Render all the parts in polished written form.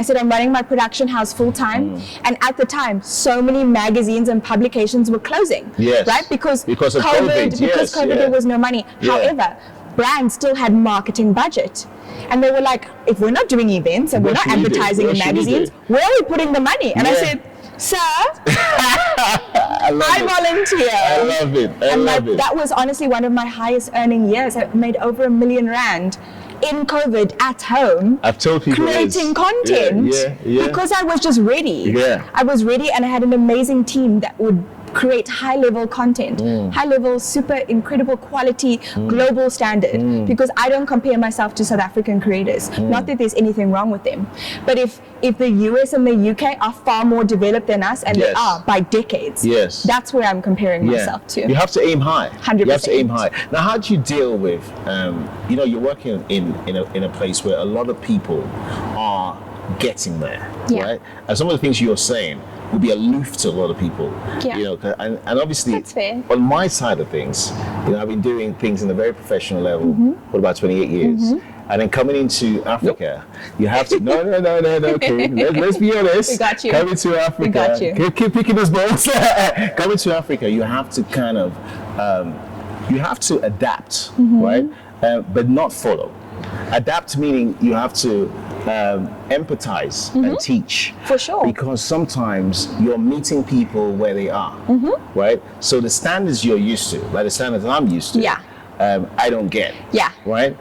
I said, I'm running my production house full time. And at the time, so many magazines and publications were closing. Yes. Right? Because of COVID. Because COVID, there was no money. Yeah. However, brands still had marketing budget. And they were like, if we're not doing events and we're not advertising in magazines, where are we putting the money? And I said, sir, I volunteer. I love it. I love it. That was honestly one of my highest earning years. I made over R1 million in COVID at home. I've told people creating content because I was just ready. Yeah. I was ready, and I had an amazing team that would create high-level content, high-level, super incredible quality, global standard, because I don't compare myself to South African creators. Not that there's anything wrong with them, but if the US and the UK are far more developed than us, and they are by decades, that's where I'm comparing myself to. You have to aim high. 100%. You have to aim high. Now, how do you deal with, you're working in a place where a lot of people are getting there, right? And some of the things you're saying will be aloof to a lot of people, and obviously on my side of things, I've been doing things in a very professional level for about 28 years. And then coming into Africa, you have to, no, okay, let's be honest. We got you. Coming to Africa, we got you. Keep picking those balls. Coming to Africa, you have to kind of, you have to adapt, right? But not follow. Adapt meaning you have to empathize and teach. For sure. Because sometimes you're meeting people where they are, right? So the standards you're used to, like the standards I'm used to, I don't get, right?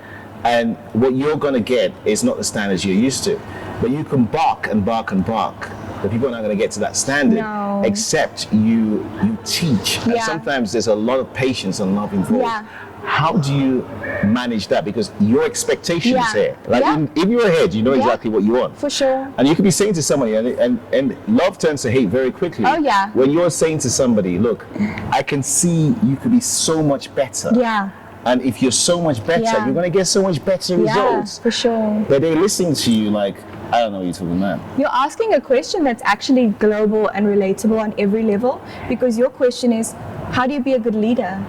And what you're gonna get is not the standards you're used to. But you can bark and bark and bark. But people are not gonna get to that standard except you teach. And sometimes there's a lot of patience and love involved. How do you manage that? Because your expectations here, like in your head, you know exactly what you want. For sure. And you could be saying to somebody, and love turns to hate very quickly. Oh yeah. When you're saying to somebody, look, I can see you could be so much better. Yeah. And if you're so much better, you're going to get so much better results. Yeah, for sure. But they're listening to you like, I don't know what you're talking about. You're asking a question that's actually global and relatable on every level, because your question is, how do you be a good leader?